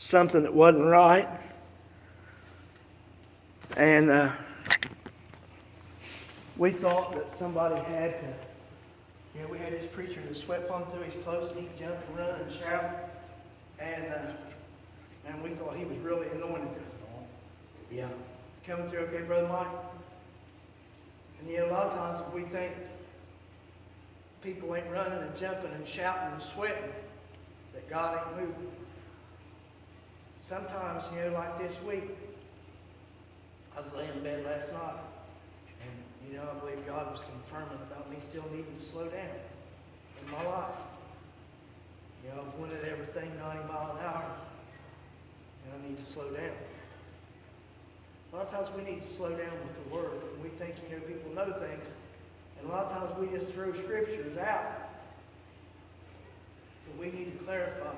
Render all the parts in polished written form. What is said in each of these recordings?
something that wasn't right. And we thought that somebody had to, we had this preacher that sweat plumb through his clothes and he'd jump and run and shout. And we thought he was really anointed. Yeah. Coming through okay, Brother Mike? And a lot of times we think people ain't running and jumping and shouting and sweating, that God ain't moving. Sometimes, like this week, I was laying in bed last night, and, I believe God was confirming about me still needing to slow down in my life. I've wanted everything 90 miles an hour, and I need to slow down. A lot of times we need to slow down with the Word, and we think, people know things, and a lot of times we just throw scriptures out. But we need to clarify.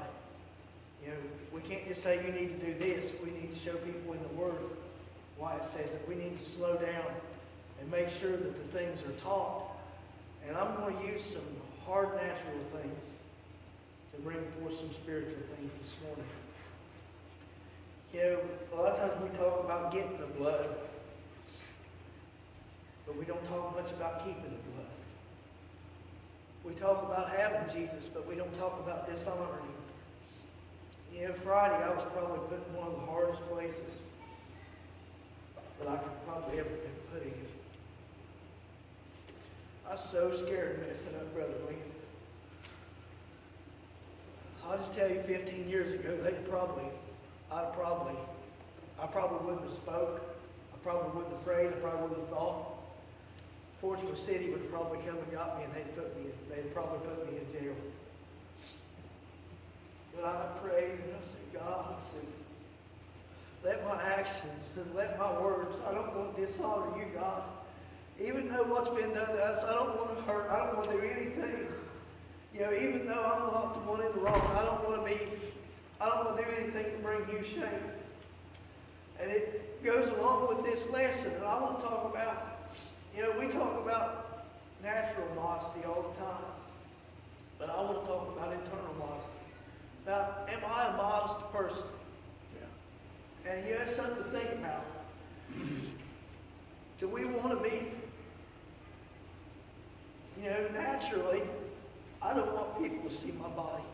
We can't just say you need to do this. We need to show people in the Word why it says it. We need to slow down and make sure that the things are taught. And I'm going to use some hard natural things to bring forth some spiritual things this morning. A lot of times we talk about getting the blood, but we don't talk much about keeping the blood. We talk about having Jesus, but we don't talk about dishonoring him. Friday I was probably put in one of the hardest places that I could probably ever been put in. I was so scared of messing up, Brother William. I'll just tell you, 15 years ago, I probably wouldn't have spoke. I probably wouldn't have prayed. I probably wouldn't have thought. Portsmouth City would have probably come and got me, and they'd probably put me in jail. But I prayed, and I said, God, let my actions and let my words, I don't want to dishonor you, God. Even though what's been done to us, I don't want to hurt. I don't want to do anything. Even though I'm not the one in the wrong, I don't want to do anything to bring you shame. And it goes along with this lesson. And I want to talk about, we talk about natural modesty all the time. But I want to talk about internal modesty. Now, am I a modest person? Yeah. And that's something to think about. Do we want to be, naturally, I don't want people to see my body.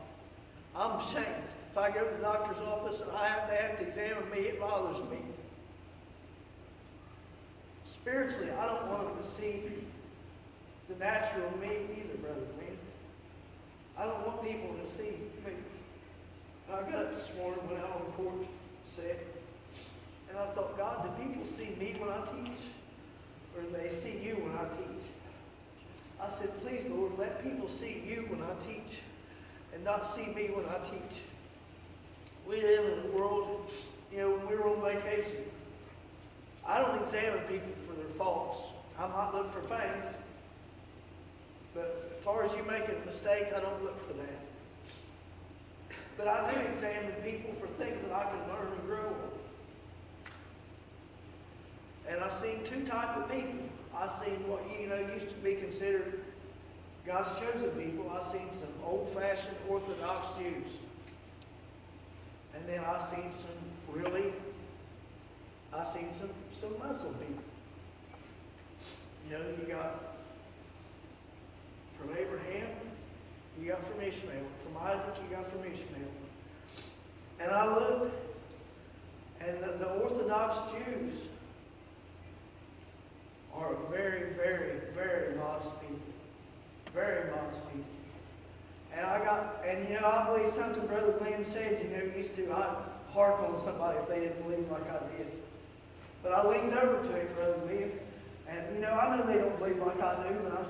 I'm ashamed. If I go to the doctor's office and they have to examine me, it bothers me. Spiritually, I don't want them to see the natural me either, Brother Man. I don't want people to see me. I got up this morning, went out on the porch, said, and I thought, God, do people see me when I teach? Or do they see you when I teach? I said, please, Lord, let people see you when I teach and not see me when I teach. We live in a world, when we were on vacation, I don't examine people for their faults. I might look for things, but as far as you making a mistake, I don't look for that. But I do examine people for things that I can learn and grow on. And I've seen two types of people. I've seen what used to be considered God's chosen people. I've seen some old-fashioned Orthodox Jews. And then I've seen some Muslim people. You got from Abraham, you got from Ishmael. From Isaac, you got from Ishmael. And I looked, and the Orthodox Jews are very, very, very modest people. Very modest people. And I believe something Brother Glenn said, I'd harp on somebody if they didn't believe like I did. But I leaned over to him, Brother Glenn, and I know they don't believe like I do, but I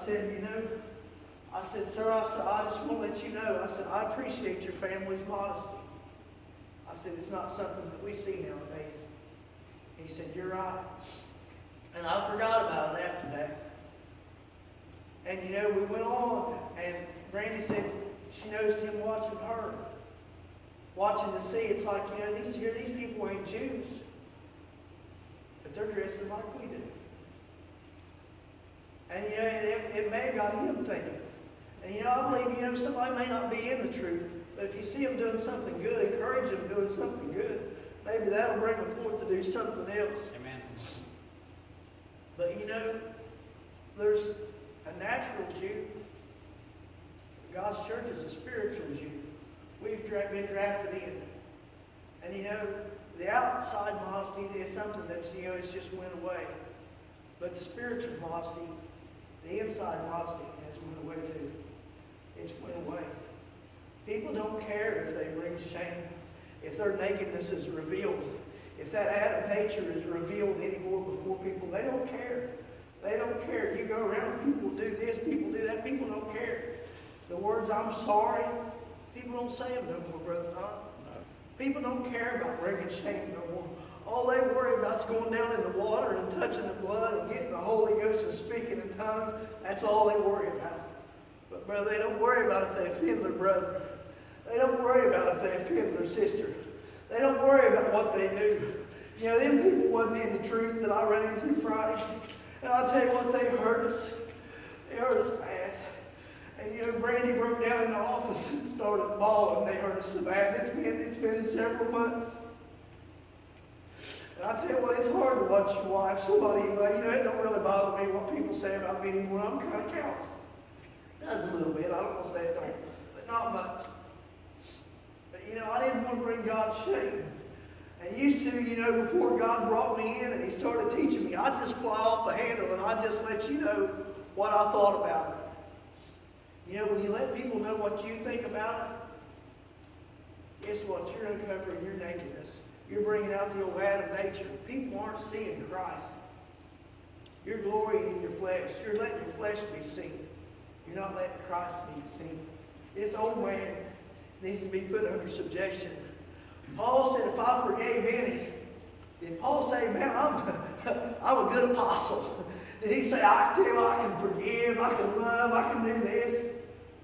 said, sir, I just want to let you know, I said, I appreciate your family's modesty. I said, it's not something that we see nowadays. He said, you're right. And I forgot about it after that. And we went on, and Brandy said she noticed him watching her, watching to see. It's like, these people ain't Jews, but they're dressing like we do. And it may have got him thinking. And I believe, somebody may not be in the truth, But if you see them doing something good, encourage them doing something good. Maybe that'll bring them forth to do something else. Amen. But you know, there's a natural Jew. God's church is a spiritual Jew. We've been drafted in. And you know, the outside modesty is something that's, it's just went away. But the spiritual modesty, the inside modesty has went away too. It's went away. People don't care if they bring shame, if their nakedness is revealed, if that Adam nature is revealed anymore before people. They don't care. They don't care. You go around, people do this, people do that. People don't care. The words, I'm sorry, people don't say them no more, Brother Don. No. People don't care about bringing shame no more. All they worry about is going down in the water and touching the blood and getting the Holy Ghost and speaking in tongues. That's all they worry about. But, brother, they don't worry about if they offend their brother. They don't worry about if they offend their sister. They don't worry about what they do. You know, them people wasn't in the truth that I ran into Friday. And I'll tell you what, they hurt us. They hurt us bad. And you know, Brandy broke down in the office and started bawling. They hurt us so bad. It's been several months. And I tell you what, it's hard to watch your wife. Somebody, it don't really bother me what people say about me anymore. I'm kind of calloused. It does a little bit. I don't want to say it don't, but not much. But I didn't want to bring God shame. And used to, before God brought me in and He started teaching me, I'd just fly off the handle and I'd just let you know what I thought about it. When you let people know what you think about it, guess what? You're uncovering your nakedness. You're bringing out the old Adam nature. People aren't seeing Christ. You're glorying in your flesh. You're letting your flesh be seen. You're not letting Christ be seen. This old man needs to be put under subjection. Paul said, if I forgave any, did Paul say, man, I'm a good apostle? Did he say, I can forgive, I can love, I can do this?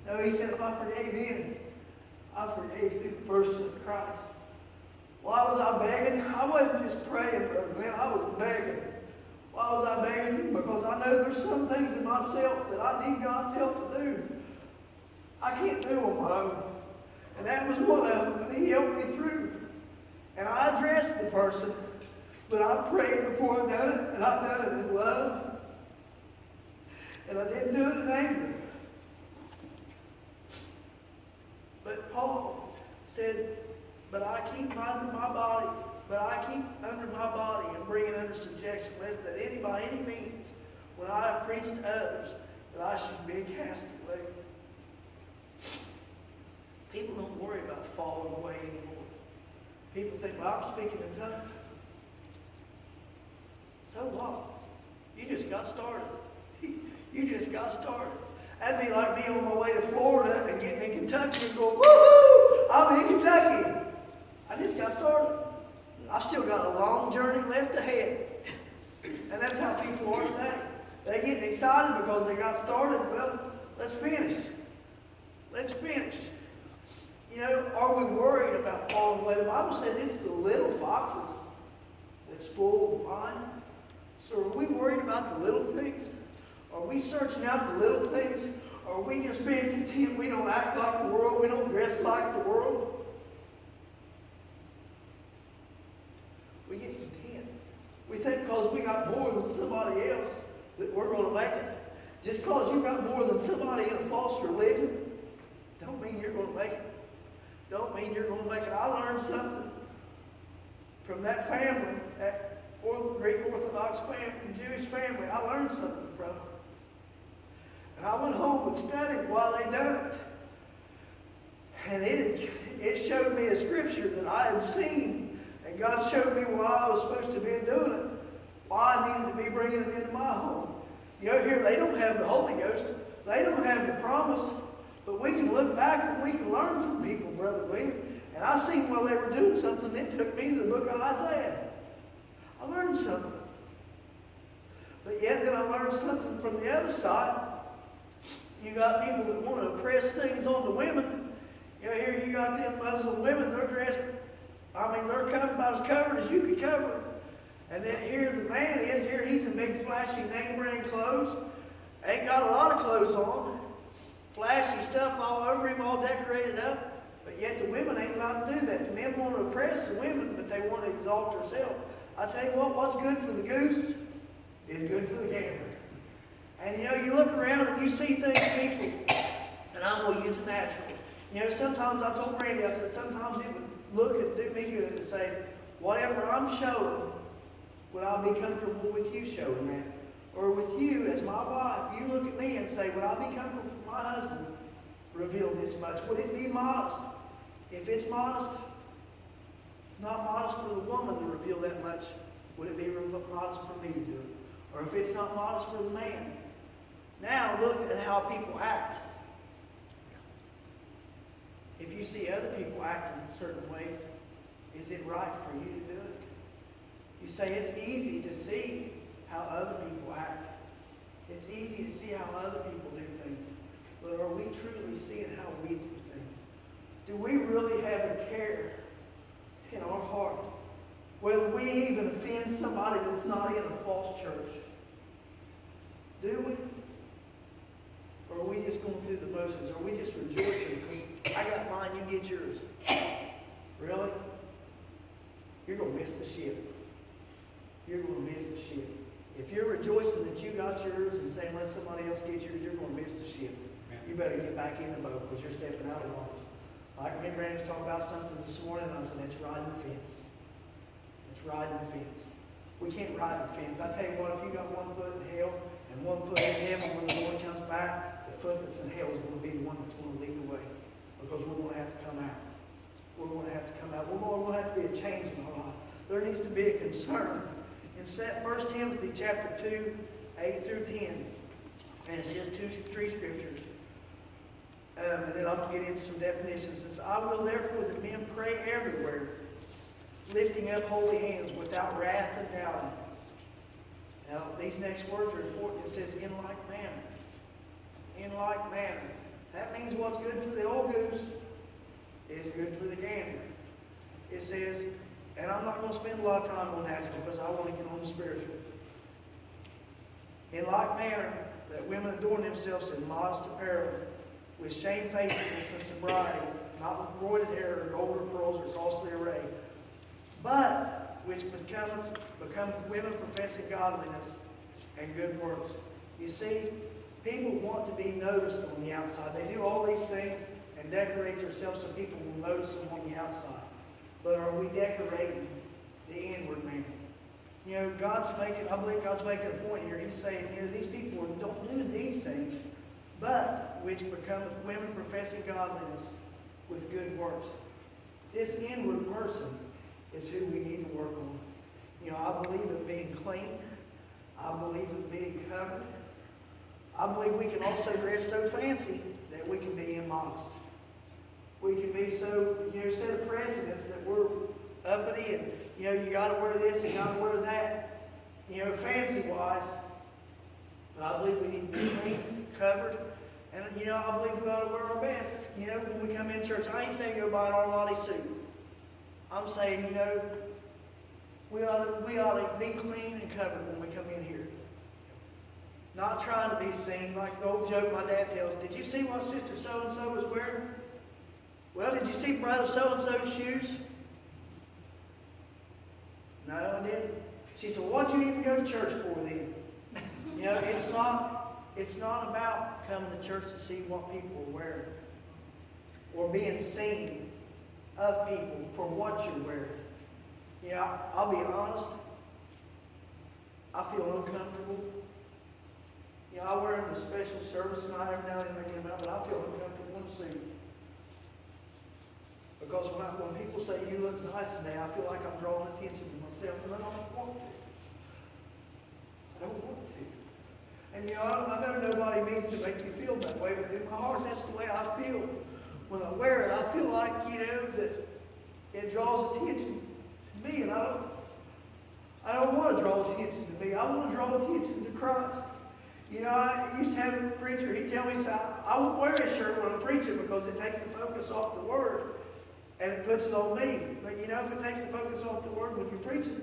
No, he said, if I forgave any, I forgave through the person of Christ. Why was I begging? I wasn't just praying, Brother Glenn. I was begging. Why was I begging? Because I know there's some things in myself that I need God's help to do. I can't do on my own. And that was one of them, and He helped me through. And I addressed the person, but I prayed before I done it, and I done it in love. And I didn't do it in anger. But Paul said, but I keep under my body and bring it under subjection, lest that any by any means, when I have preached to others, that I should be cast away. People don't worry about falling away anymore. People think, well, I'm speaking in tongues. So what? You just got started. You just got started. That'd be like me on my way to Florida and getting in Kentucky and going, woohoo! I'm in Kentucky. I just got started. I've still got a long journey left ahead. And that's how people are today. They get excited because they got started. Well, let's finish. Let's finish. Are we worried about falling away? The Bible says it's the little foxes that spoil the vine. So are we worried about the little things? Are we searching out the little things? Or are we just being content? We don't act like the world. We don't dress like the world. We get content. We think because we got more than somebody else that we're going to make it. Just because you got more than somebody in a false religion, don't mean you're going to make it. Don't mean you're going to make it. I learned something from that family, that Greek Orthodox family, Jewish family. I learned something from them. And I went home and studied while they done it. And it showed me a scripture that I had seen. And God showed me why I was supposed to be doing it. Why I needed to be bringing it into my home. Here they don't have the Holy Ghost. They don't have the promise. But we can look back and we can learn from people, Brother William. And I seen while they were doing something, it took me to the book of Isaiah. I learned something. But yet then I learned something from the other side. You got people that want to press things on the women. Here you got them Muslim women, they're dressed, they're covered about as covered as you could cover them. And then here the man is, he's in big flashy name brand clothes. Ain't got a lot of clothes on. Flashy stuff all over him, all decorated up. But yet the women ain't allowed to do that. The men want to oppress the women, but they want to exalt themselves. I tell you what, what's good for the goose is good for the gander. And you know, you look around and you see things, people, and I'm going to use it natural. You know, sometimes I told Randy, I said, sometimes it would look and do me good to say, whatever I'm showing, would I be comfortable with you showing that? Or with you as my wife, you look at me and say, would I be comfortable for my husband to reveal this much? Would it be modest? If it's modest, not modest for the woman to reveal that much, would it be modest for me to do it? Or if it's not modest for the man? Now look at how people act. If you see other people acting in certain ways, is it right for you to do it? You say it's easy to see how other people act. It's easy to see how other people do things. But are we truly seeing how we do things? Do we really have a care in our heart whether we even offend somebody that's not in a false church? Do we? Or are we just going through the motions? Are we just rejoicing because I got mine, you get yours? Really? You're going to miss the ship. You're going to miss the ship. If you're rejoicing that you got yours and saying let somebody else get yours, you're going to miss the ship. You better get back in the boat because you're stepping out of line. Like me and Brandon was talking about something this morning, and I said, that's riding the fence. It's riding the fence. We can't ride the fence. I tell you what, if you got one foot in hell and one foot in heaven, when the Lord comes back, the foot that's in hell is going to be the one that's going to lead the way. Because we're going to have to come out. We're going to have to come out. We're going to have to be a change in our life. There needs to be a concern. In 1 Timothy chapter 2, 8 through 10, and it's just three scriptures. And then I'll get into some definitions. It says, I will therefore that men pray everywhere, lifting up holy hands without wrath and doubting. Now, these next words are important. It says, in like manner. In like manner. That means what's good for the old goose is good for the gander. It says, and I'm not going to spend a lot of time on natural because I want to get on the spiritual. In like manner, that women adorn themselves in modest apparel, with shamefacedness and sobriety, not with broided hair or gold or pearls or costly array, but which become women professing godliness and good works. You see, people want to be noticed on the outside. They do all these things and decorate themselves so people will notice them on the outside. But are we decorating the inward man? You know, I believe God's making a point here. He's saying, you know, these people don't do these things, but which becometh women professing godliness with good works. This inward person is who we need to work on. You know, I believe in being clean. I believe in being covered. I believe we can also dress so fancy that we can be immodest. We can be so, you know, set a precedence that we're uppity and, you know, you got to wear this, you got to wear that, you know, fancy-wise. But I believe we need to be clean, covered, and, you know, I believe we ought to wear our best, you know, when we come in church. I ain't saying go buy an Armani suit. I'm saying, you know, we ought to be clean and covered when we come in here. Not trying to be seen, like the old joke my dad tells. Did you see what Sister so-and-so was wearing? Well, did you see Brother so-and-so's shoes? No, I didn't. She said, well, what'd you even go to church for then? You know, it's not about coming to church to see what people are wearing or being seen of people for what you're wearing. You know, I'll be honest. I feel uncomfortable. You know, I wear them in a special service and I every now and then I get them out, but I feel uncomfortable in a suit. Because when people say you look nice today, I feel like I'm drawing attention to myself, and I don't want to. I don't want to. And you know, I know nobody means to make you feel that way, but in my heart, that's the way I feel. When I wear it, I feel like, you know, that it draws attention to me, and I don't want to draw attention to me. I want to draw attention to Christ. You know, I used to have a preacher, he'd tell me, I won't wear a shirt when I'm preaching because it takes the focus off the Word. And it puts it on me. But you know, if it takes the focus off the Word when you're preaching,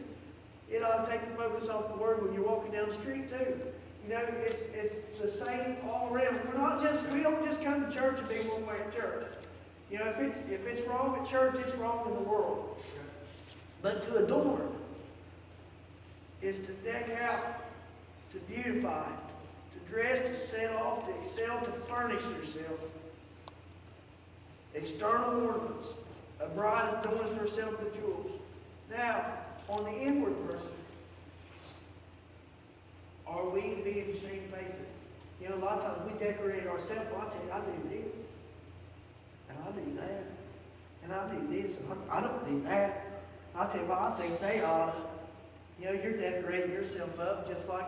it ought to take the focus off the Word when you're walking down the street too. You know, it's the same all around. We don't just come to church and be one way at church. You know, if it's wrong at church, it's wrong in the world. But to adorn is to deck out, to beautify, to dress, to set off, to excel, to furnish yourself. External ornaments. A bride adorns herself with jewels. Now, on the inward person, are we being shamefaced? You know, a lot of times we decorate ourselves. Well, I tell you, I do this, and I do that, and I do this, and I don't do that. I tell you what, I think they ought to. You know, you're decorating yourself up just like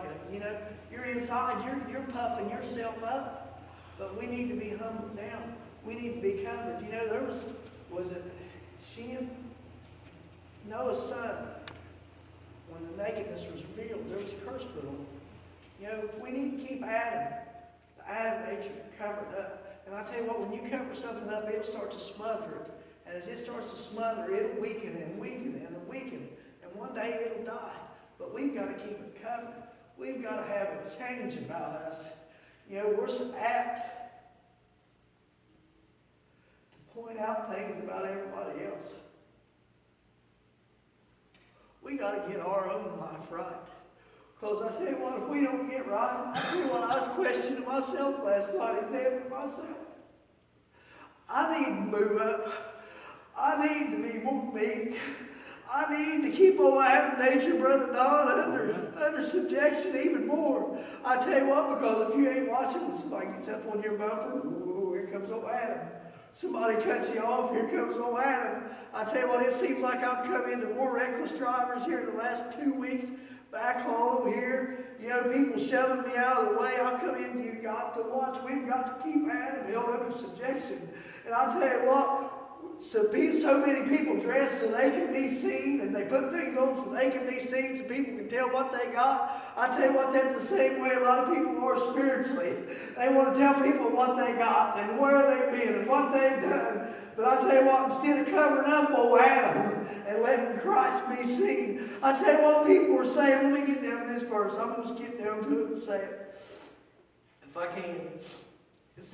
you're inside, you're puffing yourself up. But we need to be humbled down. We need to be covered. You know, there was it Shem? Noah's son. When the nakedness was revealed, there was a curse put on him. You know, we need to keep the Adam nature covered up. And I tell you what, when you cover something up, it'll start to smother it. And as it starts to smother, it'll weaken and weaken and weaken. And one day it'll die. But we've got to keep it covered. We've got to have a change about us. You know, we're so apt to point out things about everybody else. We got to get our own life right. Because I tell you what, if we don't get right, I tell you what, I was questioning myself last night, examining myself. I need to move up. I need to be more meek. I need to keep old Adam nature, Brother Don, under subjection even more. I tell you what, because if you ain't watching, when somebody gets up on your bumper, ooh, here comes old Adam. Somebody cuts you off, here comes old Adam. I tell you what, it seems like I've come into more reckless drivers here in the last 2 weeks. Back home here, you know, people shoving me out of the way. I've come in, you got to watch. We've got to keep Adam held under subjection. And I tell you what, so many people dress so they can be seen, and they put things on so they can be seen, so people can tell what they got. I tell you what, that's the same way a lot of people are spiritually. They want to tell people what they got and where they've been and what they've done. But I tell you what, instead of covering up old Adam and letting Christ be seen, I tell you what people are saying. Let me get down to this verse. I'm going to skip down to it and say it, if I can. It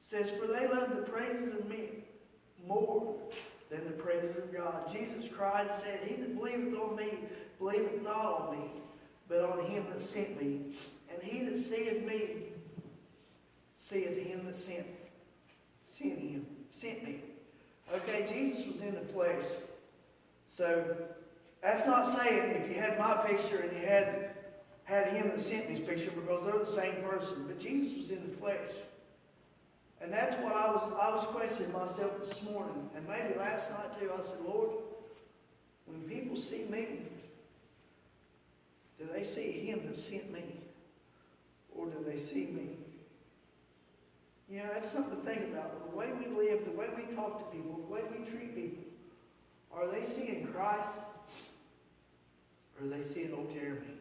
says, for they love the praises of men more than the praises of God. Jesus cried and said, he that believeth on me, believeth not on me, but on him that sent me. And he that seeth me, seeth him that sent me. Okay, Jesus was in the flesh. So, that's not saying if you had my picture and you had him that sent me's picture, because they're the same person. But Jesus was in the flesh. And that's what I was questioning myself this morning. And maybe last night too. I said, Lord, when people see me, do they see him that sent me? Or do they see me? You know, that's something to think about. The way we live, the way we talk to people, the way we treat people. Are they seeing Christ? Or are they seeing old Jeremy?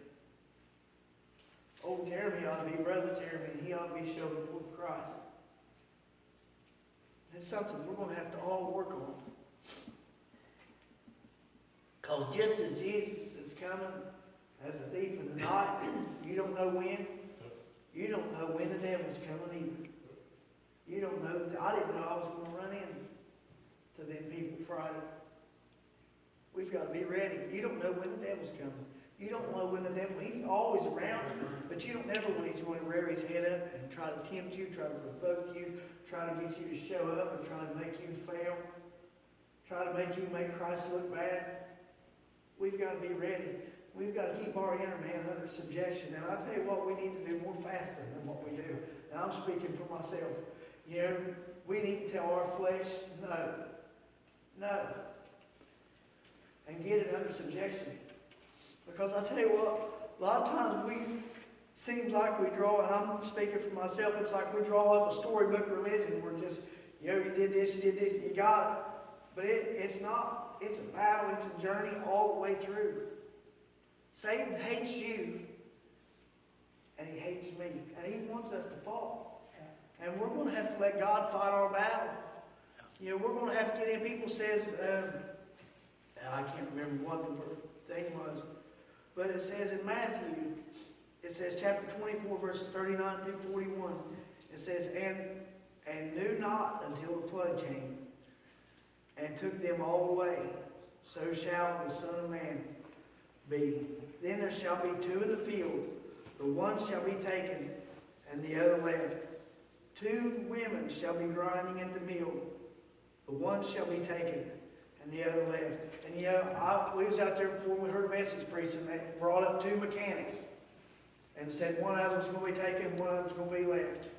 Old Jeremy ought to be Brother Jeremy, and he ought to be showing forth Christ. It's something we're going to have to all work on. Because just as Jesus is coming as a thief in the night, you don't know when. You don't know when the devil's coming either. You don't know. I didn't know I was going to run in to them people Friday. We've got to be ready. You don't know when the devil's coming. You don't know when the devil, he's always around, but you don't know when he's going to rear his head up and try to tempt you, try to provoke you, try to get you to show up and try to make you fail, try to make Christ look bad. We've got to be ready. We've got to keep our inner man under subjection. And I tell you what, we need to do more fasting than what we do. And I'm speaking for myself. You know, we need to tell our flesh, no. And get it under subjection. Because I tell you what, a lot of times seems like we draw, and I'm speaking for myself, it's like we draw up a storybook religion. We're just, you know, you did this, you got it. But it's not, it's a battle, it's a journey all the way through. Satan hates you, and he hates me, and he wants us to fall. And we're going to have to let God fight our battle. You know, we're going to have to get in. People says, I can't remember what the thing was, but it says in Matthew, it says chapter 24, verses 39 through 41, it says, and knew not until the flood came, and took them all away. So shall the Son of Man be. Then there shall be two in the field, the one shall be taken, and the other left. Two women shall be grinding at the mill, the one shall be taken, and the other left. And we was out there before we heard a message preached, and they brought up two mechanics, and said one of them's going to be taken, one of them's going to be left.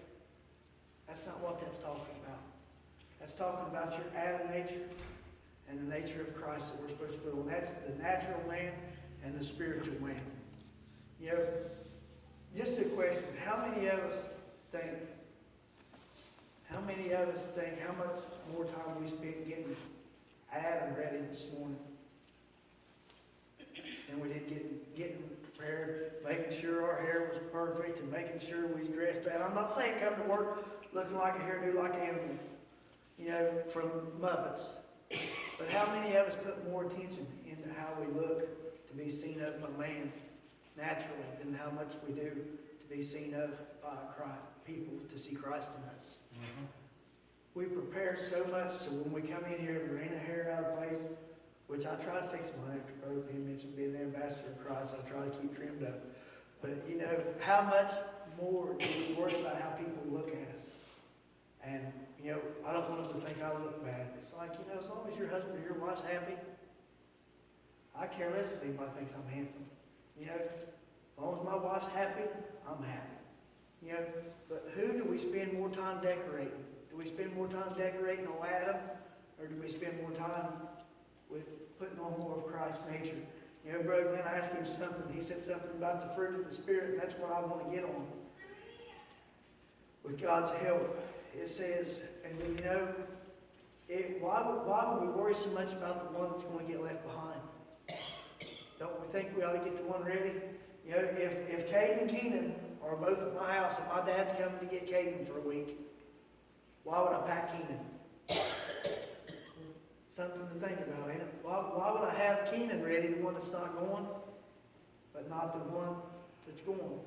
That's not what that's talking about. That's talking about your Adam nature and the nature of Christ that we're supposed to put on. That's the natural man and the spiritual man. Just a question, how many of us think how much more time we spent getting Adam ready this morning than we did getting prepared, making sure our hair was perfect and making sure we was dressed right. I'm not saying come to work looking like a hairdo like an animal, from Muppets. But how many of us put more attention into how we look to be seen of by man naturally than how much we do to be seen of by Christ, people to see Christ in us? Mm-hmm. We prepare so much so when we come in here there ain't a hair out of place, which I try to fix mine after Brother Ben mentioned being the ambassador of Christ. I try to keep trimmed up. But how much more do we worry about how people look at us? And I don't want them to think I look bad. It's like, as long as your husband or your wife's happy, I care less if anybody thinks I'm handsome. As long as my wife's happy, I'm happy. But who do we spend more time decorating? Do we spend more time decorating on Adam, or do we spend more time with putting on more of Christ's nature? Brother Glenn, I asked him something. He said something about the fruit of the Spirit, and that's what I want to get on. With God's help, it says, and why would we worry so much about the one that's going to get left behind? Don't we think we ought to get the one ready? If Caden and Keenan are both at my house and my dad's coming to get Caden for a week, why would I pack Keenan? Something to think about, ain't it? Why would I have Keenan ready, the one that's not going, but not the one that's going?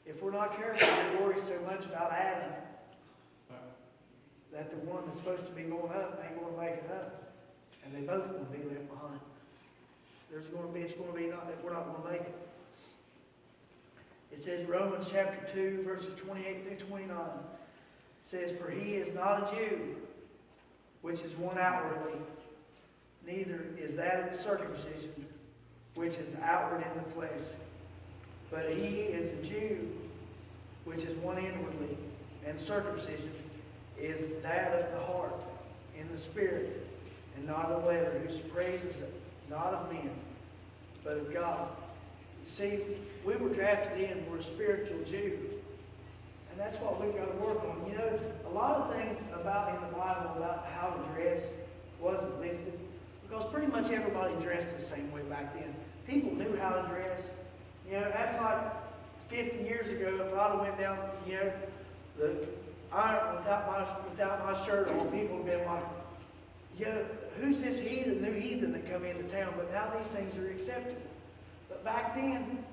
If we're not careful, we worry so much about Adam that the one that's supposed to be going up ain't going to make it up, and they both going to be left behind. It's going to be not that we're not going to make it. It says Romans chapter 2, verses 28 through 29. It says, "For he is not a Jew, which is one outwardly, neither is that of the circumcision, which is outward in the flesh. But he is a Jew, which is one inwardly, and circumcision is that of the heart, in the spirit, and not of the letter, whose praise is not of men, but of God." See, we were drafted in, we're a spiritual Jew. And that's what we've got to work on. A lot of things in the Bible about how to dress wasn't listed, because pretty much everybody dressed the same way back then. People knew how to dress. That's like 50 years ago, if I'd have went down, the iron without my shirt on, people would have been like, who's this new heathen that come into town? But now these things are accepted. But back then,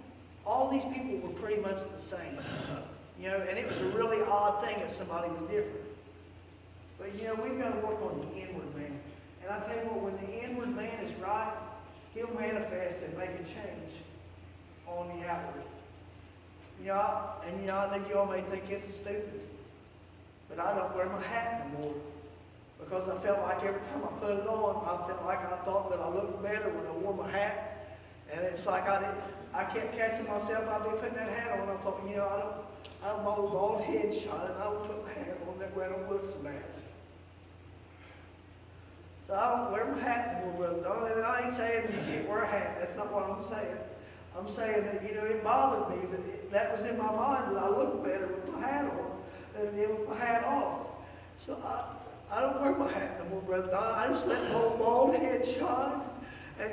all these people were pretty much the same. And it was a really odd thing if somebody was different. But we've got to work on the inward man. And I tell you what, when the inward man is right, he'll manifest and make a change on the outward. I know you all may think it's stupid, but I don't wear my hat no more. Because I felt like every time I put it on, I felt like I thought that I looked better when I wore my hat. And it's like I kept catching myself. I'd be putting that hat on. I thought, I have my old bald head shining. I would put my hat on that way I don't look so bad. So I don't wear my hat anymore, Brother Don. And I ain't saying you can't wear a hat. That's not what I'm saying. I'm saying that, it bothered me that was in my mind that I looked better with my hat on than it did with my hat off. So I don't wear my hat no more, Brother Don. I just let my old bald head shine. And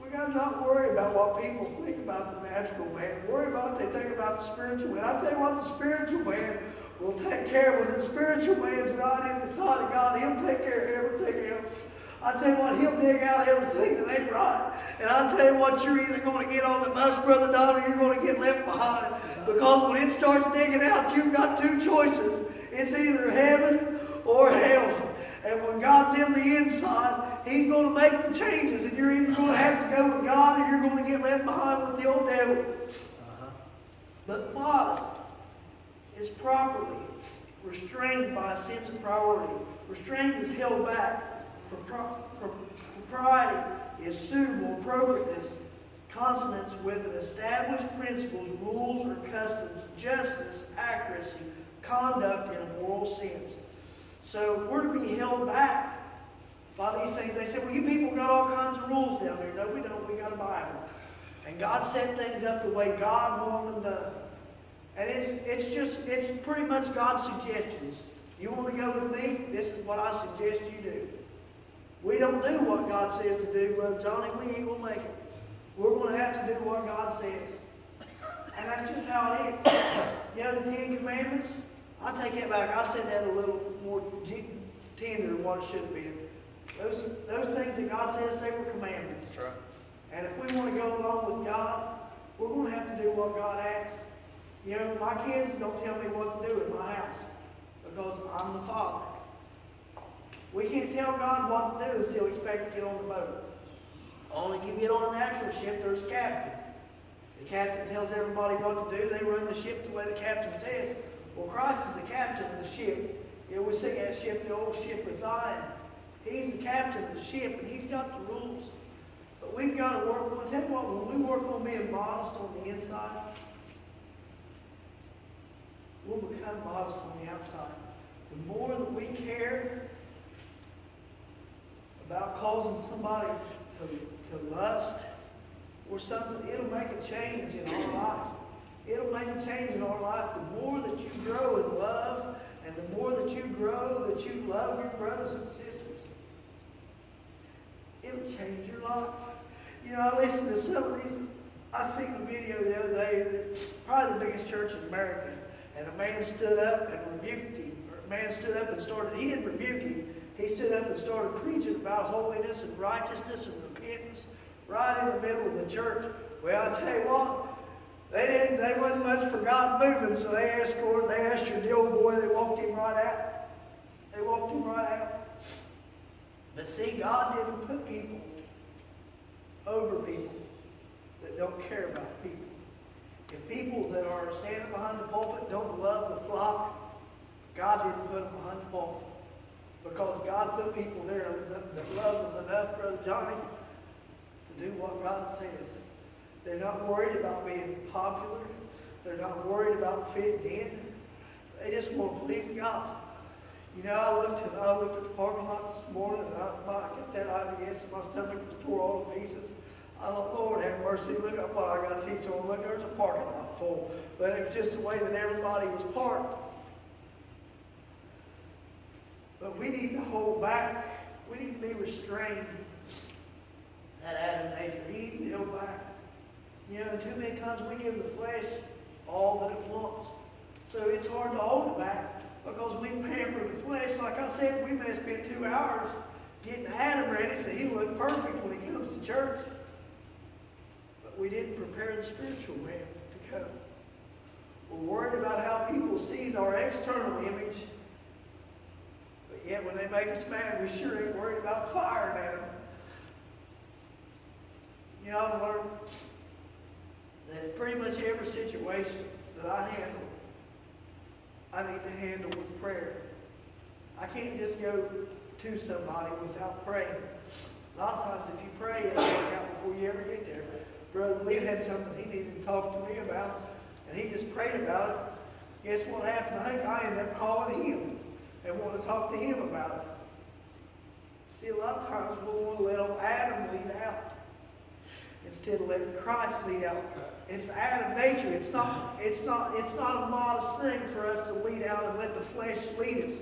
we got to not worry about what people think about the natural man. Worry about what they think about the spiritual man. I tell you what, the spiritual man will take care of. When the spiritual man's right in the sight of God, he'll take care of everything else. I tell you what, he'll dig out everything that ain't right. And I tell you what, you're either going to get on the bus, Brother Don, or you're going to get left behind. Because when it starts digging out, you've got two choices. It's either heaven or hell. And when God's in the inside, He's going to make the changes. And you're either going to have to go with God or you're going to get left behind with the old devil. But modesty is properly restrained by a sense of priority. Restraint is held back. Propriety is suitable appropriateness, consonance with an established principles, rules, or customs, justice, accuracy, conduct in a moral sense. So we're to be held back by these things. They say, well, you people got all kinds of rules down there. No, we don't. We got a Bible. And God set things up the way God wanted them done. And it's pretty much God's suggestions. You want to go with me? This is what I suggest you do. We don't do what God says to do, Brother Johnny. We ain't going to make it. We're going to have to do what God says. And that's just how it is. You know, the Ten Commandments, I take that back. I said that a little more tender than what it should have been. Those things that God says, they were commandments. That's right. And if we want to go along with God, we're going to have to do what God asks. You know, my kids don't tell me what to do in my house because I'm the father. We can't tell God what to do and still expect to get on the boat. Only you get on a natural ship, there's a captain. The captain tells everybody what to do. They run the ship the way the captain says. Well, Christ is the captain of the ship. You know, we sing that ship, the old ship of Zion. He's the captain of the ship, and He's got the rules. But we've got to work on, tell you what, when we work on being modest on the inside, we'll become modest on the outside. The more that we care about causing somebody to lust or something, it'll make a change in our life. It'll make a change in our life. The more that you grow in love and the more that you grow, that you love your brothers and sisters, it'll change your life. You know, I listened to some of these. I seen a video the other day that probably the biggest church in America, and a man stood up and rebuked him. Or a man stood up and started, he didn't rebuke him. He stood up and started preaching about holiness and righteousness and repentance right in the middle of the church. Well, I tell you what, they wasn't much for God moving, so they asked the old boy, they walked him right out. They walked him right out. But see, God didn't put people over people that don't care about people. If people that are standing behind the pulpit don't love the flock, God didn't put them behind the pulpit. Because God put people there that love them enough, Brother Johnny, to do what God says. They're not worried about being popular. They're not worried about fitting in. They just want to please God. You know, I looked at the parking lot this morning, and I got that IBS in my stomach was tore all to pieces. I thought, Lord have mercy, look at what I got to teach on. Look, there's a parking lot full. But it was just the way that everybody was parked. But we need to hold back. We need to be restrained. That Adam nature, he needs to be held back. You know, too many times we give the flesh all that it wants. So it's hard to hold it back because we pamper the flesh. Like I said, we may spend 2 hours getting Adam ready so he look perfect when he comes to church. But we didn't prepare the spiritual man to come. We're worried about how people sees our external image. But yet when they make us mad, we sure ain't worried about firing at them. You know, I've learned that pretty much every situation that I handle, I need to handle with prayer. I can't just go to somebody without praying. A lot of times if you pray, it'll work out before you ever get there. Brother Glenn had something he needed to talk to me about, and he just prayed about it. Guess what happened? I think I ended up calling him and want to talk to him about it. See, a lot of times we'll want to let old Adam lead out instead of letting Christ lead out. It's Adam nature. It's not a modest thing for us to lead out and let the flesh lead us.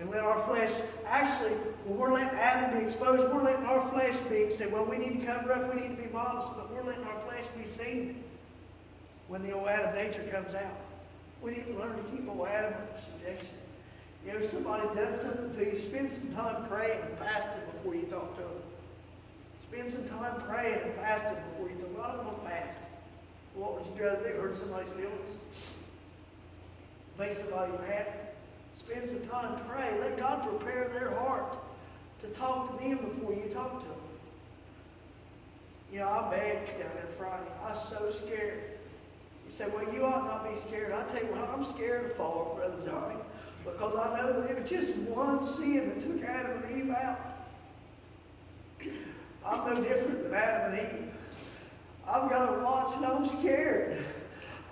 And let our flesh, actually, when we're letting Adam be exposed, we're letting our flesh be, say, well, we need to cover up, we need to be modest, but we're letting our flesh be seen when the old Adam nature comes out. We need to learn to keep old Adam under subjection. You know, if somebody's done something to you, spend some time praying and fasting before you talk to them. Spend some time praying and fasting before you talk. I don't want to fast. What would you rather do? Hurt somebody's feelings? Make somebody mad? Spend some time, pray. Let God prepare their heart to talk to them before you talk to them. You know, I begged down there Friday. I was so scared. He said, well, you ought not be scared. I tell you what, I'm scared of falling, Brother Johnny, because I know that it was just one sin that took Adam and Eve out. I'm no different than Adam and Eve. I've got to watch and I'm scared.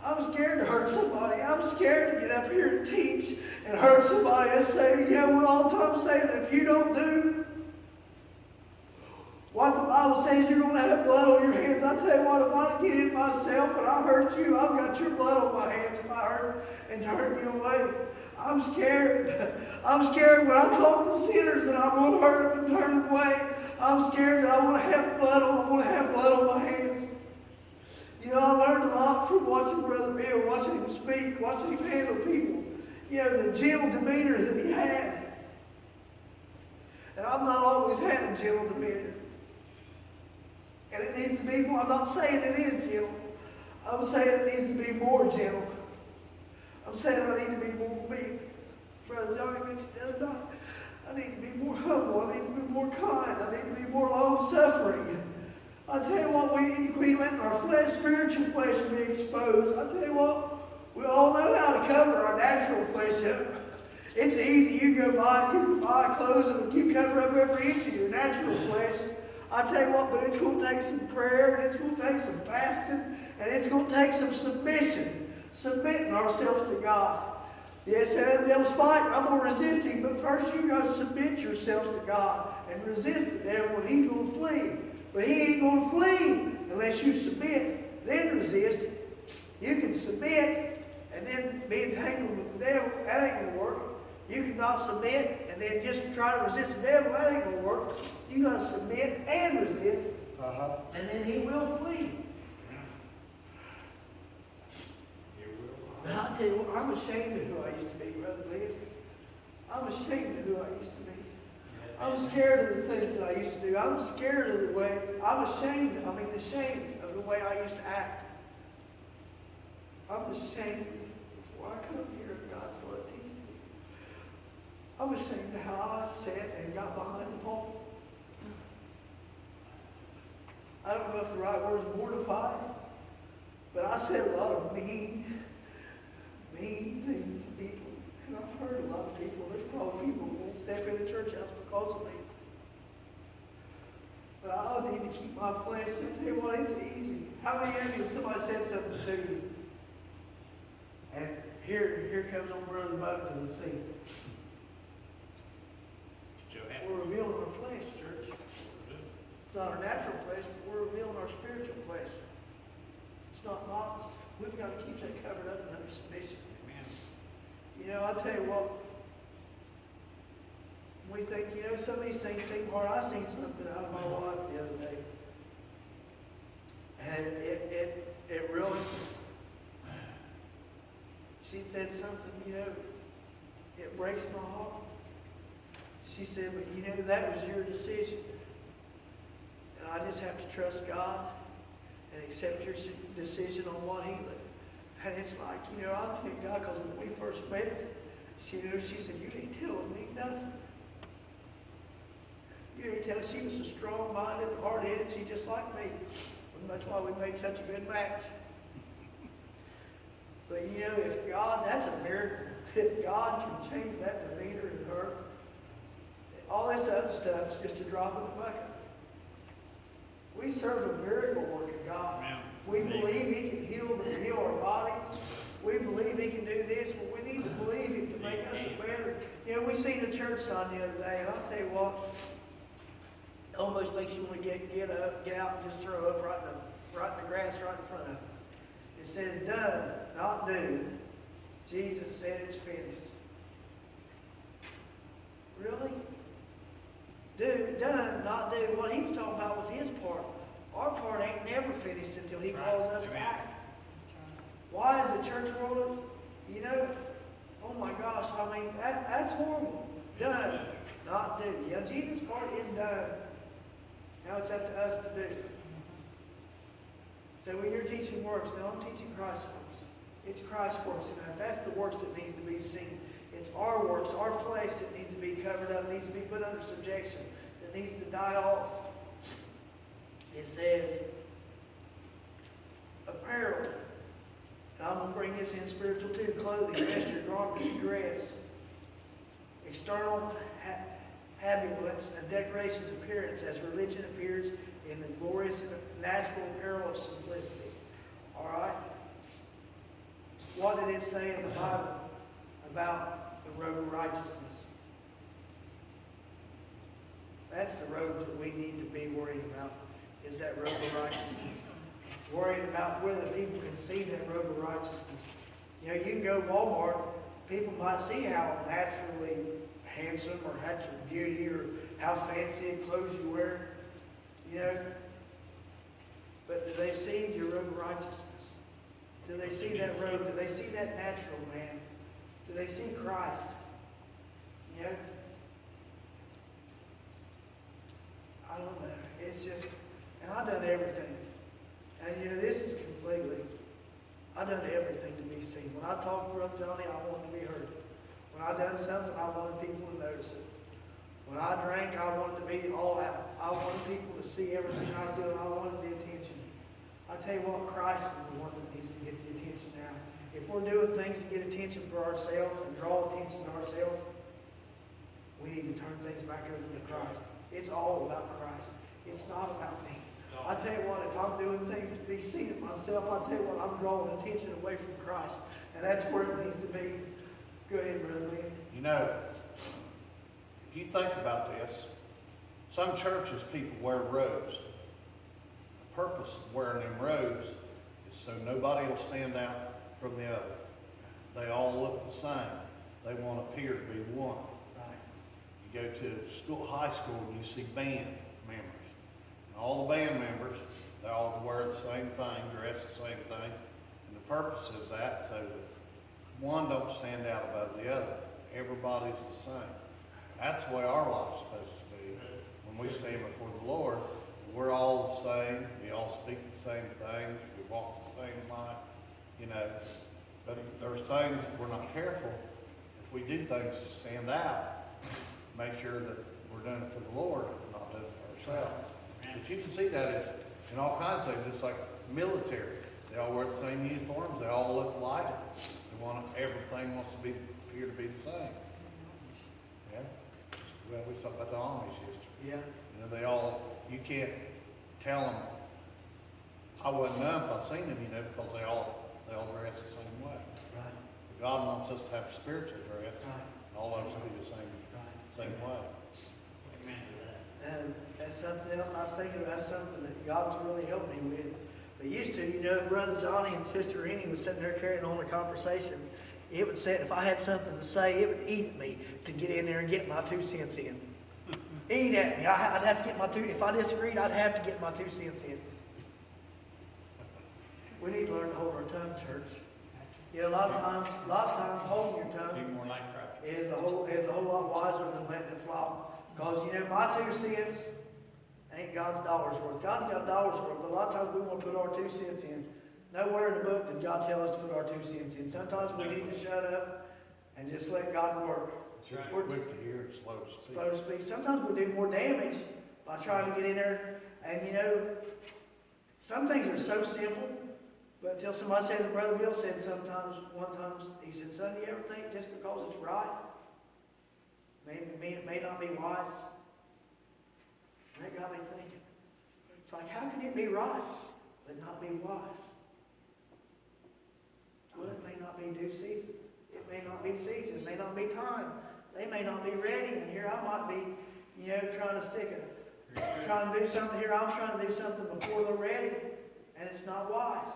I'm scared to hurt somebody. I'm scared to get up here and teach and hurt somebody and say, you know, we all the time say that if you don't do what the Bible says, you're going to have blood on your hands. I tell you what, if I get in myself and I hurt you, I've got your blood on my hands if I hurt and turn you away. I'm scared. I'm scared when I talk to sinners and I'm going to hurt them and turn them away. I'm scared that I want to have blood on my hands. You know, I learned a lot from watching Brother Bill, watching him speak, watching him handle people. You know, the gentle demeanor that he had. And I've not always had a gentle demeanor. And it needs to be more. I'm not saying it is gentle. I'm saying it needs to be more gentle. I'm saying I need to be more meek. Brother Johnny mentioned the other night, I need to be more humble. I need to be more kind. I need to be more long-suffering. I tell you what, we need to quit letting our flesh, spiritual flesh, be exposed. I tell you what, we all know how to cover our natural flesh up. It's easy. You can buy clothes and you cover up every inch of your natural flesh. I tell you what, but it's going to take some prayer, and it's going to take some fasting, and it's going to take some submission, submitting ourselves to God. Yes, the devil's fighting. I'm going to resist him, but first you got to submit yourself to God and resist the devil, and he's going to flee. But he ain't going to flee unless you submit, then resist. You can submit and then be entangled with the devil. That ain't going to work. You cannot submit and then just try to resist the devil. That ain't going to work. You got to submit and resist, and then he will flee. But I tell you what, I'm ashamed of who I used to be, Brother Glenn. I'm ashamed of who I used to be. I'm scared of the things that I used to do. I'm scared of the way, ashamed of the way I used to act. I'm ashamed before I come here and God's going to teach me. I'm ashamed of how I sat and got behind the pulpit. I don't know if the right word is mortified, but I said a lot of mean things to people. And I've heard a lot of people. There's probably people who won't step in the church house because of me. But I need to keep my flesh. I tell you what, it's easy. How many of you, somebody said something to you, and here comes old Brother Bud to the scene. We're revealing our flesh, church. It's not our natural flesh, but we're revealing our spiritual flesh. It's not modest. We've got to keep that covered up and under submission. Amen. You know, I tell you what, we think, you know, some of these things seem hard. I seen something out of my wife the other day. And it really, she'd said something, you know, it breaks my heart. She said, but you know, that was your decision. And I just have to trust God and accept your decision on what He lived. And it's like, you know, I thank God, because when we first met, she said, you ain't telling me nothing. You ain't telling. She was a strong-minded, hard-headed. She just like me. And that's why we made such a good match. But you know, if God, that's a miracle. If God can change that demeanor in her, all this other stuff is just a drop in the bucket. We serve a miracle working God. Amen. We believe He can heal our bodies. We believe He can do this, but we need to believe Him to make us better. You know, we seen a church sign the other day, and I'll tell you what, it almost makes you want to get out and just throw up right in the grass right in front of it. It says, done, not do. Jesus said it's finished. Really? Done, not do. What He was talking about was His part. Our part ain't never finished until He calls us back. Why is the church world, you know, oh my gosh, I mean, that's horrible. Done. Not do. Yeah, Jesus' part is done. Now it's up to us to do. So when you're teaching works, no, I'm teaching Christ's works. It's Christ's works in us. That's the works that needs to be seen. It's our works, our flesh that needs to be covered up, needs to be put under subjection, that needs to die off. It says, apparel. And I'm going to bring this in spiritual too. Clothing, vesture, garment, dress. External habiliments and decorations appearance as religion appears in the glorious and natural apparel of simplicity. All right? What did it say in the Bible about the robe of righteousness? That's the robe that we need to be worried about, is that robe of righteousness. Worried about whether people can see that robe of righteousness. You know, you can go to Walmart, people might see how naturally handsome or natural beauty or how fancy clothes you wear, you know. But do they see your robe of righteousness? Do they see that robe? Do they see that natural man? Do they see Christ? You know? I don't know. It's just, and I've done everything. And you know, this is completely, I've done everything to be seen. When I talk to Brother Johnny, I want to be heard. When I done something, I wanted people to notice it. When I drank, I wanted to be all out. I wanted people to see everything I was doing. I wanted the attention. I tell you what, Christ is the one that needs to get the attention now. If we're doing things to get attention for ourselves and draw attention to ourselves, we need to turn things back over to Christ. It's all about Christ. It's not about me. I tell you what, if I'm doing things to be seen of myself, I tell you what, I'm drawing attention away from Christ. And that's where it needs to be. Go ahead, Brother Lee. You know, if you think about this, some churches people wear robes. The purpose of wearing them robes is so nobody will stand out from the other. They all look the same. They want to appear to be one. Right. You go to school, high school, and you see band members. And all the band members, they all wear the same thing, dress the same thing. And the purpose is that so that one don't stand out above the other. Everybody's the same. That's the way our life's supposed to be. When we stand before the Lord, we're all the same. We all speak the same things. We walk the same life, you know. But there's things, if we're not careful, if we do things to stand out, make sure that we're doing it for the Lord, not doing it for ourselves. But you can see that in all kinds of things, just like military. They all wear the same uniforms. They all look alike. Everything wants to appear to be the same. Yeah. Well, we talked about the Amish yesterday. Yeah. You know, you can't tell them. I wouldn't know if I seen them, you know, because they all dress the same way. Right. But God wants us to have spiritual dress. Right. All of us be the same way. Amen to that. And that's something else I was thinking about, something that God's really helped me with. They used to, you know, Brother Johnny and Sister Rennie was sitting there carrying on a conversation. It would say, if I had something to say, it would eat me to get in there and get my 2 cents in. Eat at me. I'd have to get my if I disagreed, I'd have to get my 2 cents in. We need to learn to hold our tongue, church. You know, a lot of times holding your tongue Be more like Christ. is a whole lot wiser than letting it flop. Because, you know, my 2 cents ain't God's dollar's worth. God's got a dollar's worth, but a lot of times we want to put our 2 cents in. Nowhere in the book did God tell us to put our 2 cents in. Sometimes we need to shut up and just let God work. That's right. We're Quick to hear and slow to speak. slow to speak. Sometimes we do more damage by trying to get in there. And you know, some things are so simple, but until somebody says, and Brother Bill said one time, he said, son, do you ever think just because it's right, it may not be wise? And that got me thinking. It's like, how can it be right, but not be wise? Well, it may not be due season. It may not be season. It may not be time. They may not be ready. And here I might be, you know, trying to do something here. I'm trying to do something before they're ready. And it's not wise.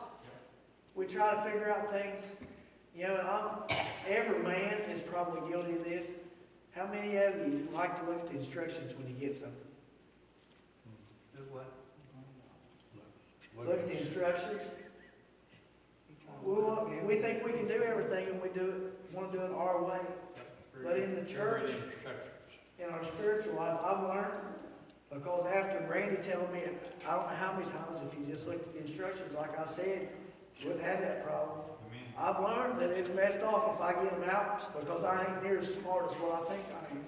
We try to figure out things. You know, and every man is probably guilty of this. How many of you like to look at the instructions when you get something? Do what? Look at the instructions. We think we can do everything and want to do it our way. But in the church, in our spiritual life. I've learned, because after Brandy telling me, I don't know how many times, if you just looked at the instructions, like I said, you wouldn't have that problem. Amen. I've learned that it's best off if I get them out, because I ain't near as smart as what I think I am.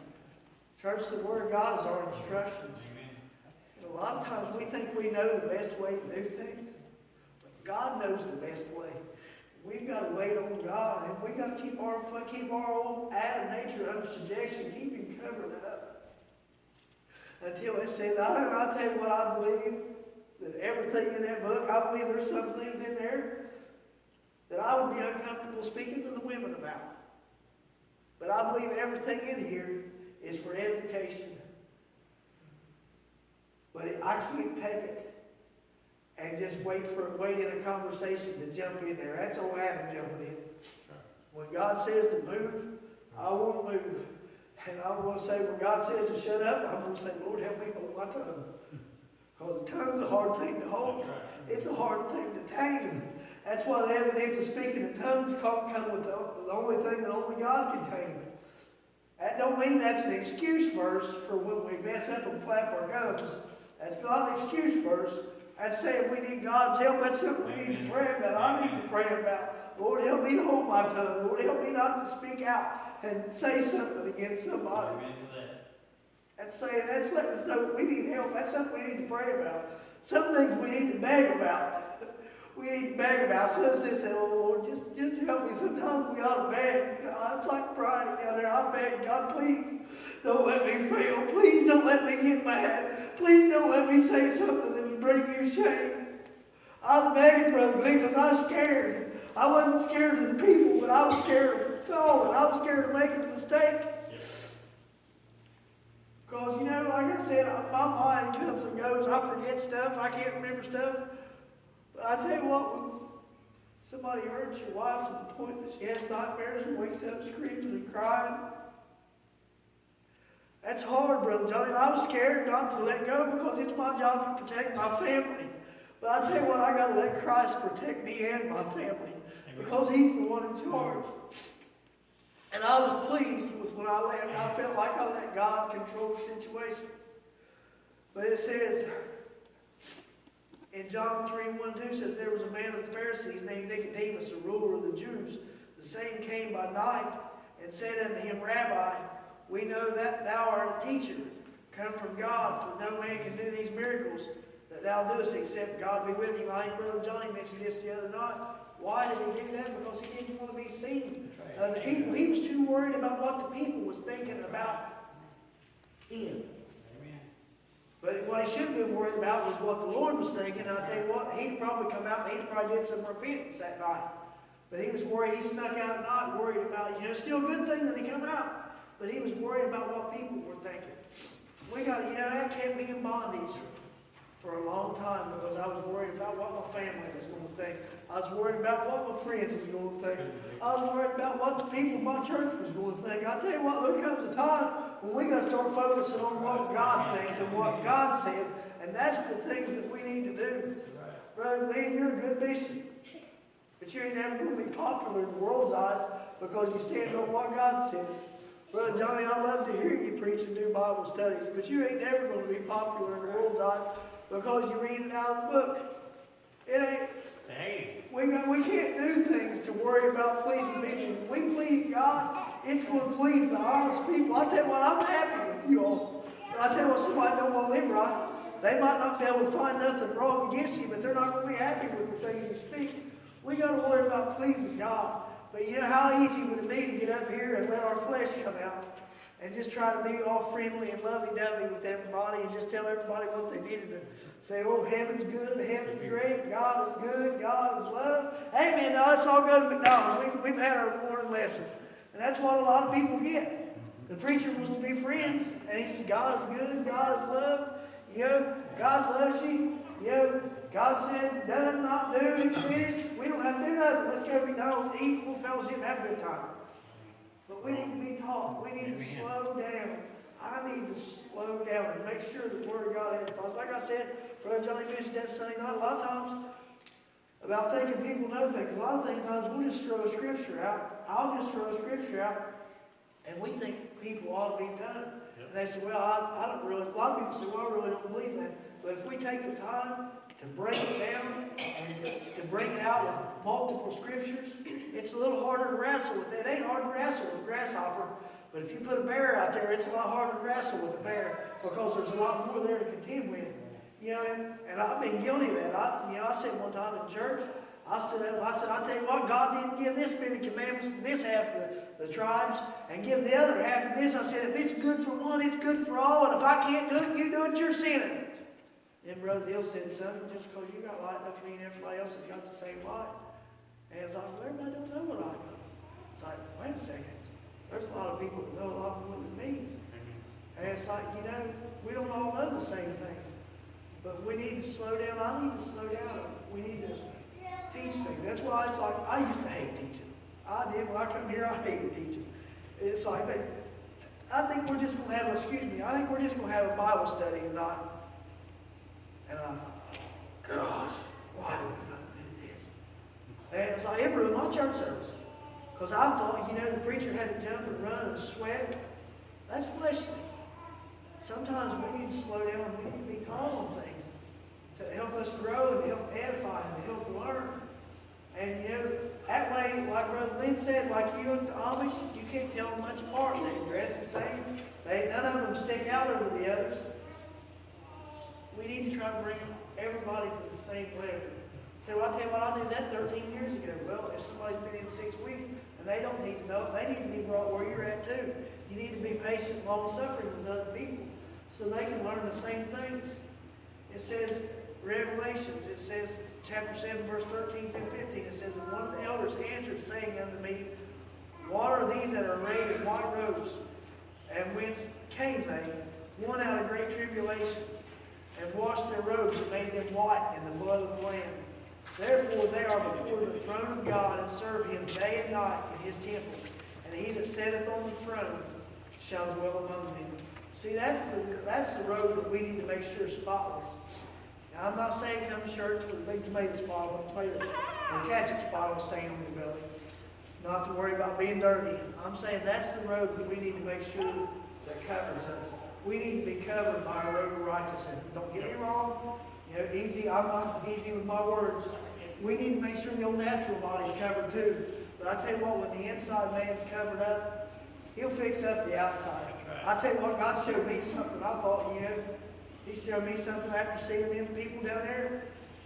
Church, the Word of God is our instructions. Amen. And a lot of times we think we know the best way to do things, but God knows the best way. We've got to wait on God, and we've got to keep our old Adam nature under subjection, keep him covered up. Until it says, I'll tell you what I believe, that everything in that book, I believe there's some things in there that I would be uncomfortable speaking to the women about. But I believe everything in here is for edification. But I can't take it and just wait in a conversation to jump in there. That's old Adam jumping in. When God says to move, I want to move. And I want to say, when God says to shut up, I'm going to say, Lord, help me hold my tongue. Because the tongue's a hard thing to hold. It's a hard thing to tame. That's why the evidence of speaking in tongues come with the only thing that only God can tame. That don't mean that's an excuse verse for when we mess up and flap our gums. That's not an excuse verse. That's saying we need God's help. That's something we need to pray about. I need to pray about. Lord, help me to hold my tongue. Lord, help me not to speak out and say something against somebody. That's letting us know that we need help. That's something we need to pray about. Some things we need to beg about. We need to beg about. So it says, oh Lord, just help me. Sometimes we ought to beg. It's like Friday down there. I beg, God, please don't let me fail. Please don't let me get mad. Please don't let me say something that would bring you shame. I was begging, Brother Glenn, because I was scared. I wasn't scared of the people, but I was scared of falling. I was scared of making a mistake. Because, like I said, my mind comes and goes. I forget stuff. I can't remember stuff. But I tell you what, when somebody hurts your wife to the point that she has nightmares and wakes up screaming and crying, that's hard, Brother Johnny. And I was scared not to let go because it's my job to protect my family. But I tell you what, I got to let Christ protect me and my family because He's the one in charge. And I was pleased with when I left. I felt like I let God control the situation. But it says, in John 3:1-2 says, there was a man of the Pharisees named Nicodemus, a ruler of the Jews. The same came by night and said unto him, Rabbi, we know that thou art a teacher, come from God, for no man can do these miracles that thou doest except God be with him. I think Brother Johnny mentioned this the other night. Why did he do that? Because he didn't want to be seen. The people, he was too worried about what the people was thinking about him. Amen. But what he should have been worried about was what the Lord was thinking. And I'll tell you what, he'd probably come out and he probably did some repentance that night. But he was worried, he snuck out at night, worried about, still a good thing that he come out. But he was worried about what people were thinking. We got, that kept me in bondage for a long time because I was worried about what my family was going to think. I was worried about what my friends was going to think. I was worried about what the people in my church was going to think. I tell you what, there comes a time when we got to start focusing on what God thinks and what God says, and that's the things that we need to do. Brother Glenn, you're a good bishop, but you ain't never going to be popular in the world's eyes because you stand on what God says. Brother Johnny, I love to hear you preach and do Bible studies, but you ain't never going to be popular in the world's eyes because you read it out of the book. It ain't. Hey. We can't do things to worry about pleasing people. If we please God, it's going to please the honest people. I tell you what, I'm happy with you all. But I tell you what, somebody don't want to live right. They might not be able to find nothing wrong against you, but they're not going to be happy with the things you speak. We got to worry about pleasing God. But how easy would it be to get up here and let our flesh come out and just try to be all friendly and lovey-dovey with everybody and just tell everybody what they needed to say, oh, heaven's good, heaven's great, God is good, God is love. Amen. Now let's all go to McDonald's. We've had our morning lesson. And that's what a lot of people get. The preacher wants to be friends, and he says, God is good, God is love. God loves you. God said, done, not do, it's finished. We don't have to do nothing. Let's go to McDonald's, eat, we'll fellowship, and have a good time. But we need to be taught. We need to slow down. I need to slow down and make sure the Word of God edifies. Like I said, Brother Johnny mentioned that Sunday night a lot of times about thinking people know things. A lot of times we'll just throw a scripture out. I'll just throw a scripture out, and we think people ought to be done. And they say, well, I don't really, a lot of people say, well, I really don't believe that. But if we take the time to break it down and to bring it out with multiple scriptures, it's a little harder to wrestle with. It ain't hard to wrestle with a grasshopper, but if you put a bear out there, it's a lot harder to wrestle with a bear because there's a lot more there to contend with. You know, and I've been guilty of that. I said one time in church, I said, I tell you what, God didn't give this many commandments to this half of the tribes and give the other half to this. I said, if it's good for one, it's good for all, and if I can't do it, you do it, you're sinning. Then Brother Dill said, son, just because you got light doesn't mean everybody else has got the same light. And it's like, well, everybody don't know what I got. It's like, wait a second. There's a lot of people that know a lot more than me. And it's like, you know, we don't all know the same things. But we need to slow down. I need to slow down. We need to teach things. That's why it's like, I used to hate teaching. I did. When I come here, I hated teaching. It's like, I think we're just going to have, I think we're just going to have a Bible study tonight. And I thought, gosh, why do we got to do this? And it's like, it ruined my church service. Because I thought, you know, the preacher had to jump and run and sweat. That's fleshly. Sometimes we need to slow down. We need to be taught on things to help us grow and to help edify and to help learn. And, you know, that way, like Brother Lynn said, like you look at the Amish, you can't tell them much apart. They dress the same. None of them stick out over the others. We need to try to bring everybody to the same level. So I'll tell you what, I knew that 13 years ago. Well, if somebody's been in 6 weeks and they don't need to know it, they need to be brought where you're at too. You need to be patient, long-suffering with other people so they can learn the same things. It says, Revelations, it says, chapter 7, verse 13 through 15, it says, and one of the elders answered, saying unto me, what are these that are arrayed in white robes? And whence came they? One out of great tribulation, and washed their robes and made them white in the blood of the Lamb. Therefore they are before the throne of God, and serve him day and night in his temple. And he that sitteth on the throne shall dwell among them. See, that's the road that we need to make sure spotless. Now, I'm not saying come to church with a big tomato spot or ketchup spot will stain on your belly. Not to worry about being dirty. I'm saying that's the road that we need to make sure that covers us. We need to be covered by a robe of righteousness. Don't get me wrong. You know, I'm not easy with my words. We need to make sure the old natural body's covered too. But I tell you what, when the inside man's covered up, he'll fix up the outside. I tell you what, God showed me something. I thought, you know, he showed me something after seeing them people down there.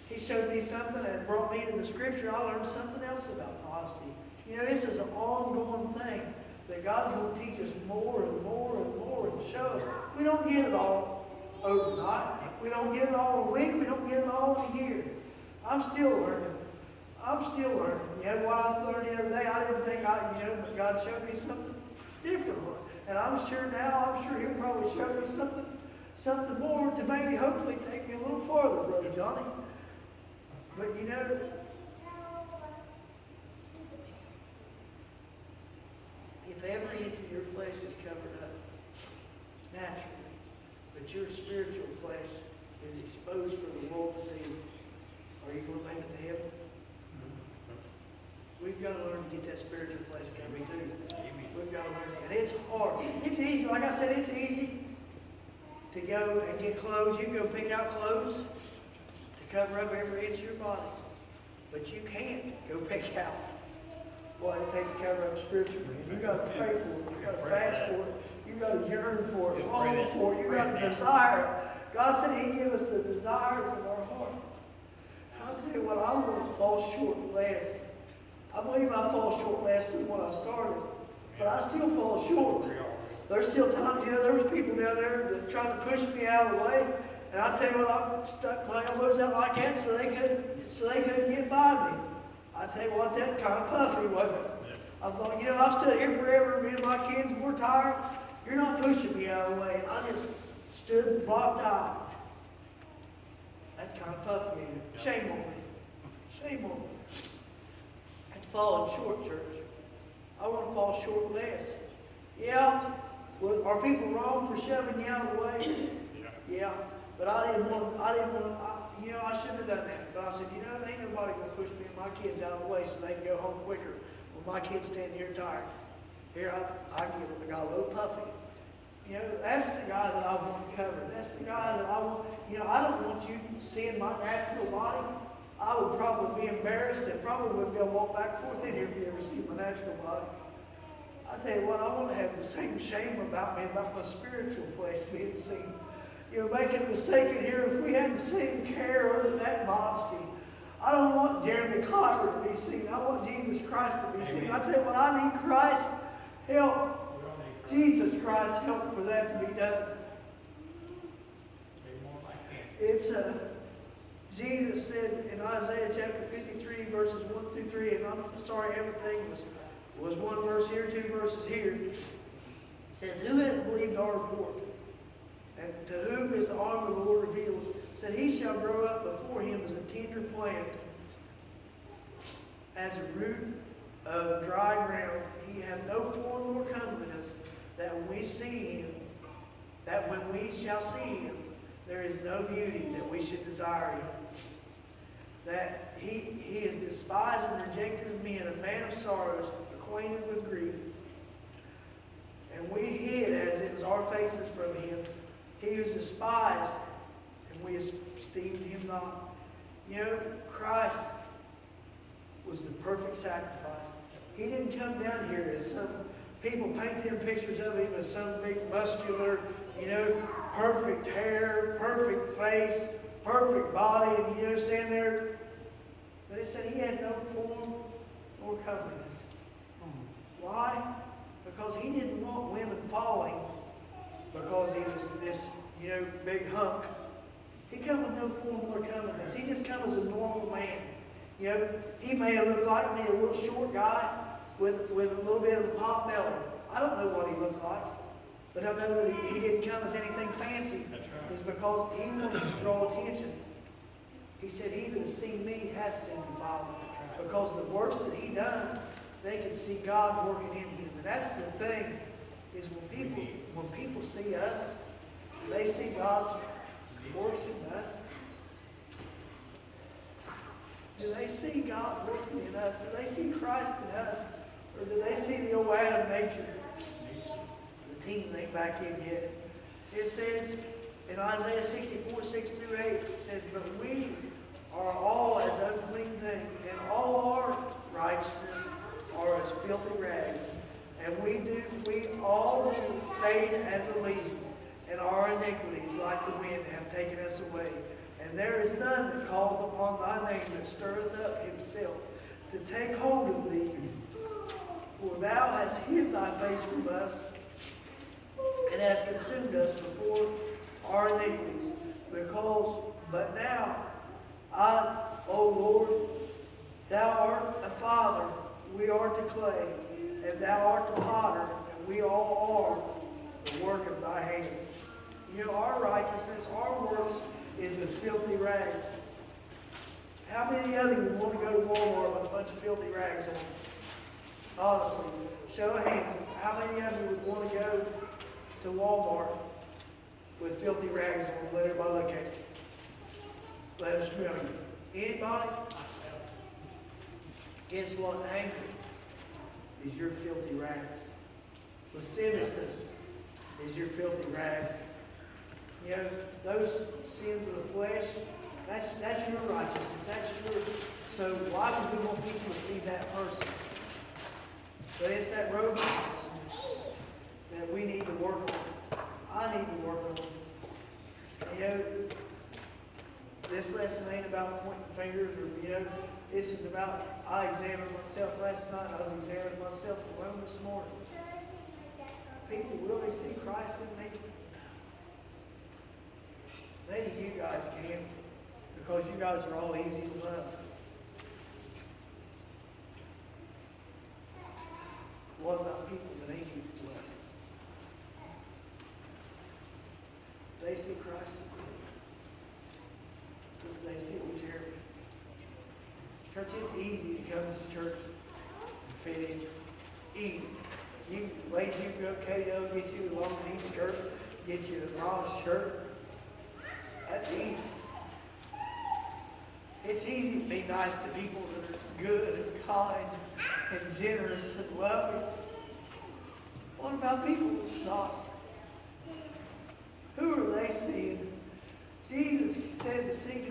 He showed me something and brought me to the scripture. I learned something else about modesty. You know, this is an ongoing thing that God's going to teach us more and more and more and show us. We don't get it all overnight. We don't get it all in a week. We don't get it all in a year. I'm still learning. You know, what I learned the other day, I didn't think but God showed me something different. And I'm sure he'll probably show me something more to maybe hopefully take me a little farther, Brother Johnny. But you know, if every inch of your flesh is covered up naturally, but your spiritual flesh is exposed for the world to see, are you going to make it to heaven? We've got to learn to get that spiritual flesh covered too. We've got to learn, and it's hard. It's easy, like I said, it's easy to go and get clothes. You can go pick out clothes to cover up every inch of your body. But you can't go pick out what it takes to cover up spiritually. You got to pray for it. You got to fast for it. You got to yearn for it, long for it. You got to desire it. God said He'd give us the desires of our heart. And I'll tell you what, I want to fall short less. I believe I fall short less than when I started. But I still fall short. There's still times, you know, there was people down there that tried to push me out of the way. And I tell you what, I stuck my elbows out like that so they couldn't get by me. I tell you what, that kind of puffy, wasn't it? I thought, you know, I've stood here forever, me and my kids, we're tired. You're not pushing me out of the way. And I just stood and blocked out. That's kind of puffy, ain't it? Shame on me. Shame on me. That's falling short, church. I want to fall short less. Yeah, are people wrong for shoving you out of the way? Yeah. But I didn't want, you know, I shouldn't have done that. But I said, you know, ain't nobody going to push me and my kids out of the way so they can go home quicker when my kids standing here tired. Here, I got a little puffy. You know, that's the guy that I want covered. That's the guy that I want. You know, I don't want you seeing my natural body. I would probably be embarrassed and probably wouldn't be able to walk back and forth in here if you ever see my natural body. I tell you what, I want to have the same shame about me, about my spiritual flesh being seen. You know, making a mistake in here, if we have the same care or that modesty. I don't want Jeremy Klaiber to be seen. I want Jesus Christ to be seen. I tell you what, I need Christ help. Jesus Christ help for that to be done. It's Jesus said in Isaiah chapter 53, verses 1 through 3, and I'm sorry everything was one verse here, two verses here. It says, who has believed our report? And to whom is the arm of the Lord revealed? It said, he shall grow up before him as a tender plant, as a root of dry ground. He hath no form nor comeliness, that when we see him, that when we shall see him, there is no beauty that we should desire him. That he is despised and rejected of men, a man of sorrows, acquainted with grief. And we hid, as it was our faces from him. He was despised, and we esteemed him not. You know, Christ was the perfect sacrifice. He didn't come down here as some people paint their pictures of him as some big muscular, you know, perfect hair, perfect face, perfect body, and you know, stand there. But it said he had no form nor comeliness. Why? Because he didn't want women following him because he was this, you know, big hunk. He come with no form nor comeliness. He just come as a normal man. You know, he may have looked like me, a little short guy with a little bit of a pot belly. I don't know what he looked like, but I know that he didn't come as anything fancy. That's right. It's because he wanted to draw attention. He said, he that has seen me has seen the Father. Because the works that he done, they can see God working in him. And that's the thing, is when people see us, they see God's works in us. Do they see God working in us? Do they see Christ in us? Or do they see the old Adam nature? The teens ain't back in yet. It says in Isaiah 64, 6 through 8, it says, but we are all as unclean things, and all our righteousness are as filthy rags. And we all do fade as a leaf, and our iniquities, like the wind, have taken us away. And there is none that calleth upon thy name that stirreth up himself to take hold of thee. For thou hast hid thy face from us, and hast consumed us before our iniquities. But now, O Lord, thou art a father, we are to clay, and thou art the potter, and we all are the work of thy hand. You know, our righteousness, our works, is as filthy rags. How many of you want to go to Walmart with a bunch of filthy rags on? Honestly, show of hands. How many of you would want to go to Walmart with filthy rags on? Let everybody look at you. Let us smell you. Anybody? Guess what? Anger is your filthy rags. Lasciviousness is your filthy rags. You know, those sins of the flesh, that's your righteousness. That's your. So why would we want people to see that person? But it's that road that we need to work on. I need to work on. You know, this lesson ain't about pointing fingers or, you know, this is about, I examined myself last night. I was examining myself alone this morning. People really see Christ in me. Maybe you guys can, because you guys are all easy to love. What about people that ain't easy to love? They see Christ in me. They see it with Jeremy. Church, it's easy to come to church and fit in. Easy. Ladies, you can go to Cato, get you a long jean skirt, get you a long shirt. That's easy. It's easy to be nice to people that are good and kind and generous and loving. What about people that's not?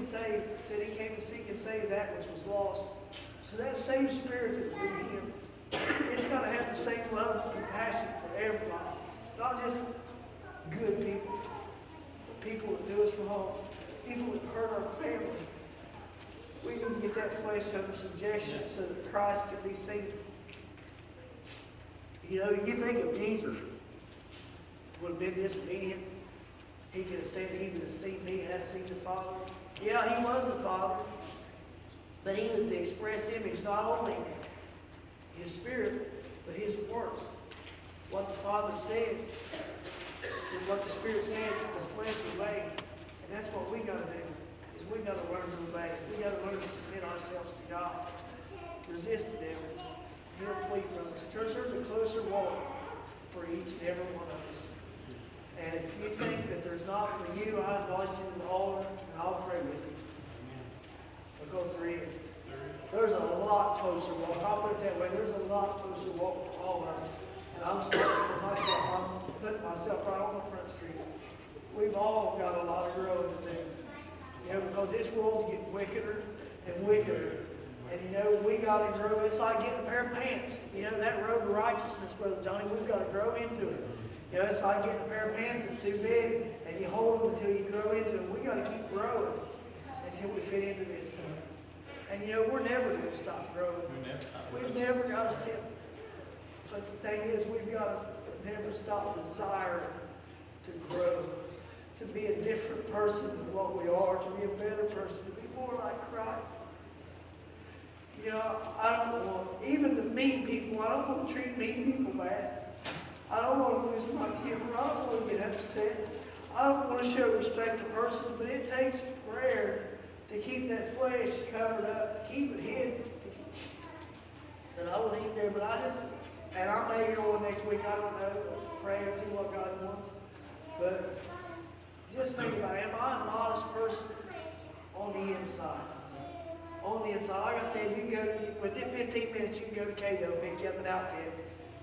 and save. It said he came to seek and save that which was lost. So that same spirit that was in him, it's going to have the same love and compassion for everybody. Not just good people, but people that do us wrong, people that hurt our family. We need to get that flesh under subjection so that Christ can be seen. You know, you think of Jesus would have been disobedient. He could have said, he that has seen me has seen the Father. Yeah, he was the Father. But he was the express image, not only his spirit, but his works. What the Father said, and what the Spirit said, the flesh obeyed. And that's what we got to do, is we got to learn to obey. We got to learn to submit ourselves to God. Resist the devil. He'll flee from us. Church, there's a closer walk for each and every one of us. And if you think that there's not for you, I invite you to the altar, and I'll pray with you. Because there is. There's a lot closer walk. I'll put it that way. There's a lot closer walk for all of us. And I'm starting with myself. I'm putting myself right on the front street. We've all got a lot of growing to do. You know, because this world's getting wickeder and wickeder. And you know, we got to grow. It's like getting a pair of pants. You know, that road to righteousness, Brother Johnny, we've got to grow into it. You know, it's like getting a pair of pants that's too big, and you hold them until you grow into them. We got to keep growing until we fit into this thing. And you know, we're never going to stop growing. We've never got to stop. But the thing is, we've got to never stop desiring to grow, to be a different person than what we are, to be a better person, to be more like Christ. You know, I don't want, even to mean people, I don't want to treat mean people bad. I don't want to lose my temper. I don't want to get upset. I don't want to show respect to persons, but it takes prayer to keep that flesh covered up, to keep it hidden. That I will eat there, but and I may go on next week, I don't know. Pray and see what God wants. But just think about it. Am I a modest person on the inside? On the inside. Like I said, you can go, within 15 minutes, you can go to Cato and pick you up an outfit.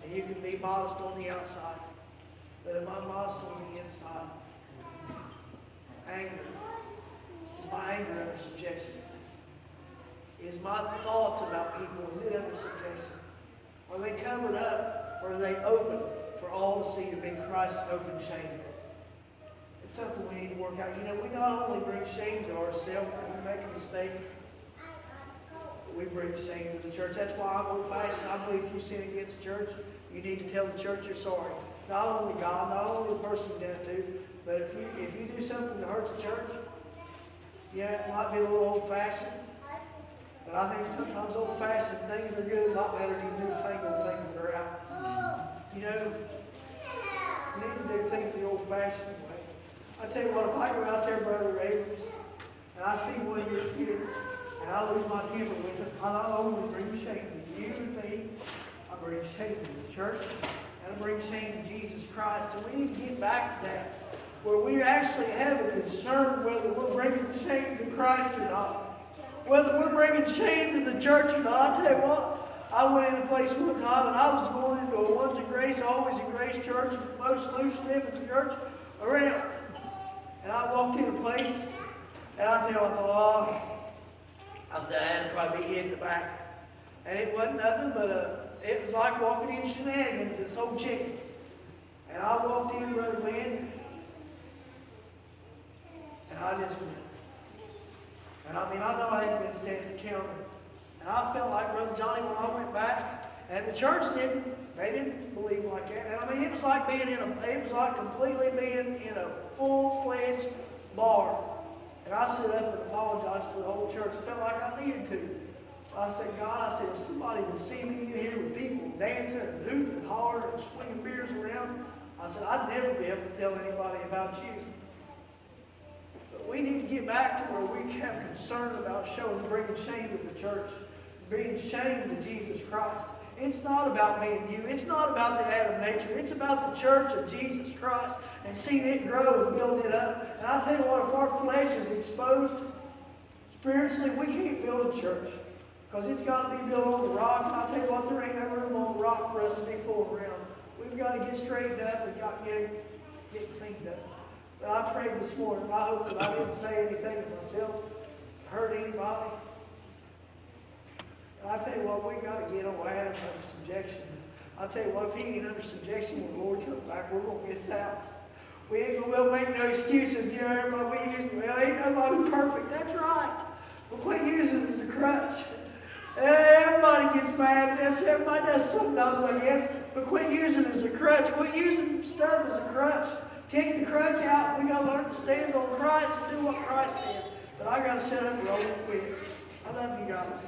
And you can be modest on the outside. But am I modest on the inside? Anger. Is my anger under subjection? Is my thoughts about people, is it under subjection? Are they covered up, or are they open for all to see to be Christ's open shame? It's something we need to work out. You know, we not only bring shame to ourselves when we make a mistake, but we bring shame to the church. That's why I'm old-fashioned. I believe if you sin against the church, you need to tell the church you're sorry. Not only God, not only the person you done it to, but if you do something to hurt the church, yeah, it might be a little old-fashioned. But I think sometimes old-fashioned things are good, a lot better than these newfangled things that are out. You know, you need to do things the old-fashioned way. I tell you what, if I go out there, Brother Abrams, and I see one of your kids, and I lose my temper with them, I not only bring shame to you and me, I bring shame to the church, and I bring shame to Jesus Christ. And we need to get back to that, where we actually have a concern whether we're bringing shame to Christ or not. Whether we're bringing shame to the church or not. I tell you what, I went in a place one time and I was going into a once a grace, always a grace church, the most loose living church around. And I walked in a place and I tell you, I thought, I said, I had to probably be hid in the back. And it wasn't nothing but it was like walking in shenanigans and sold chicken. And I walked in, Brother Glenn, and I just went. And I mean, I know I hadn't been standing at the counter. And I felt like Brother Johnny when I went back. And the church didn't believe like that. And I mean, it was like completely being in a full-fledged bar. And I stood up and apologized to the whole church. I felt like I needed to. I said, God, if somebody would see me in here with people dancing and hooting and hollering and swinging beers around, I said, I'd never be able to tell anybody about you. But we need to get back to where we have concern about bringing shame to the church, bringing shame to Jesus Christ. It's not about me and you. It's not about the Adam nature. It's about the church of Jesus Christ and seeing it grow and build it up. And I'll tell you what, if our flesh is exposed spiritually, we can't build a church. Because it's got to be built on the rock. And I'll tell you what, there ain't no room on the rock for us to be fooling around. We've got to get straightened up. We've got to get cleaned up. But I prayed this morning. I hope that I didn't say anything to myself. hurt anybody. And I tell you what, we got to get Adam under subjection. I tell you what, if he ain't under subjection when the Lord comes back, we're going to miss out. We ain't going to be able to make no excuses. You know, everybody, we use, well, ain't nobody perfect. That's right. But quit using it as a crutch. Everybody gets mad at this. Everybody does something dumb, I guess. But quit using it as a crutch. Quit using stuff as a crutch. Take the crutch out. We got to learn to stand on Christ and do what Christ said. But I got to shut up and roll quick. I love you guys.